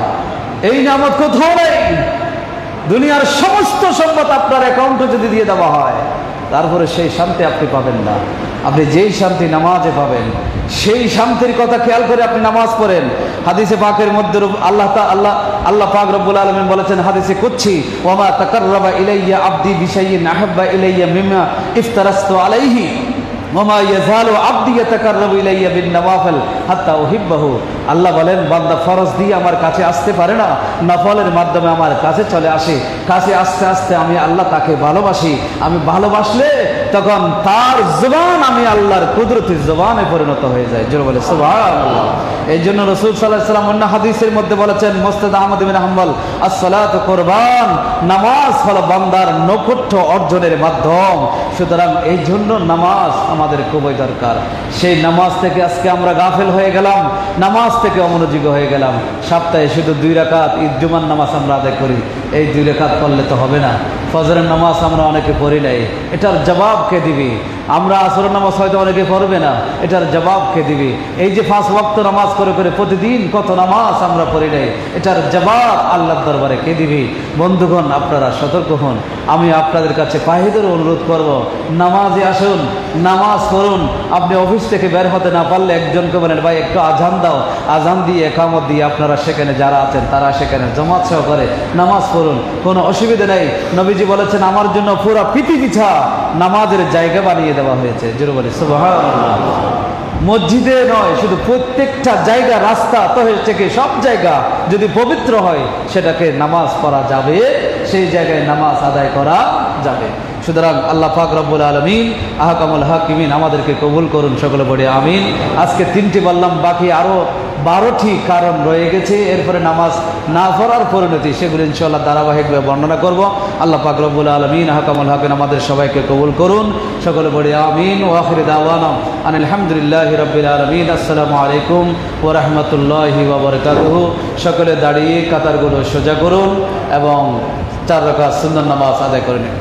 এই নিয়ামত কোথাও নেই। দুনিয়ার সমস্ত সম্পদ আপনার অ্যাকাউন্টে যদি দিয়ে দেওয়া হয়, তারপরে সেই শান্তি আপনি পাবেন না। আপনি যেই শান্তি নামাজে পাবেন, সেই শান্তির কথা খেয়াল করে আপনি নামাজ পড়েন। হাদিসে পাকের মধ্যে আল্লাহ পাক রব্বুল আলামিন বলেছেন হাদিসে কুদসি, ওয়া মা তাকাররাবা ইলাইয়া আবদি বিশাইইন আহাব্বা ইলাইয়া মিম্মা ইফতারাস্তু আলাইহি ওয়া মা ইয়াযালু আবদি ইয়াতাকাররাবু ইলাইয়া বিন নওয়াফিল হাত্তা উহিব্বাহু। আল্লাহ বলেন, বান্দা ফরজ দিয়ে আমার কাছে আসতে পারে না, নফলের মাধ্যমে আমার কাছে চলে আসে, কাছে আস্তে আস্তে আমি আল্লাহ তাকে ভালোবাসি, আমি ভালোবাসলে তখন তার জবান আমি আল্লাহর কুদরতের জবানে পরিণত হয়ে যায়। জোরে বলে সুবহানাল্লাহ। এই জন্য রাসূল সাল্লাল্লাহু আলাইহি ওয়াসাল্লাম অন্য হাদিসের মধ্যে বলেছেন, মুসনাদ আহমদ ইবনে হাম্বল, আসসালাতু কুরবান, নামাজ হলো বান্দার নৈকট্য অর্জনের মাধ্যম। সুতরাং এই জন্য নামাজ আমাদের খুবই দরকার। সেই নামাজ থেকে আজকে আমরা গাফেল হয়ে গেলাম, নামাজ থেকে অমনোযোগী হয়ে গেলাম। সপ্তাহে শুধু 2 রাকাত ঈদ জুমার নামাজ আমরা আদায় করি, এই 2 রাকাত পড়লে তো হবে না। ফজরের নামাজ আমরা অনেকে পড়ি নাই, এটার জবাব কে দিবি? আমরা আসরের নামাজ হয়তো অনেকে পড়বে না, এটার জবাব কে দিবি? এই যে 5 ওয়াক্ত নামাজ করে করে প্রতিদিন কত নামাজ আমরা পড়ি নাই, এটার জবাব আল্লাহর দরবারে কে দিবি? বন্ধুগণ, আপনারা সতর্ক হন। আমি আপনাদের কাছে পাহিদের অনুরোধ করব, নামাজে আসুন, নামাজ পড়ুন। আপনি অফিস থেকে বের হতে না পারলে একজনকে বলেন, ভাই একটু আজান দাও, আজান দিয়ে একামত দিয়ে আপনারা সেখানে যারা আছেন তারা সেখানে জমাত সহকারে নামাজ পড়ুন, কোনো অসুবিধা নেই। নবীজি বলেছেন, আমার জন্য পুরো পৃথিবী নামাজের জায়গা বানিয়ে দেওয়া হয়েছে। জোরে বলে সুবহানাল্লাহ। মসজিদে নয়, শুধু প্রত্যেকটা জায়গা, রাস্তা থেকে সব জায়গা যদি পবিত্র হয়, সেটাকে নামাজ পড়া যাবে, সেই জায়গায় নামাজ আদায় করা যাবে। সুতরাং আল্লাহ পাক রব্বুল আলামিন আহকামুল হাকিমিন আমাদেরকে কবুল করুন, সকলে বলি আমিন। আজকে 3টি বললাম, বাকি আরো 12টি কারণ রয়ে গেছে, এরপরে নামাজ না পড়ার পরিণতি, সেগুলো ইনশাআল্লাহ ধারাবাহিকভাবে বর্ণনা করব। আল্লাহ পাক রব্বুল আলামিন আহকামুল হাকিম আমাদের সবাইকে কবুল করুন, সকলে বলি আমিন। ওয়া আখিরু দাওয়ানা আনিল হামদুলিল্লাহি রাব্বিল আলামিন। আসসালামু আলাইকুম ওয়া রাহমাতুল্লাহি ওয়া বারাকাতুহু। সকলে দাঁড়িয়ে কাতারগুলো সোজা করুন এবং 4 রাকাত সুন্নাত নামাজ আদায় করে নিন।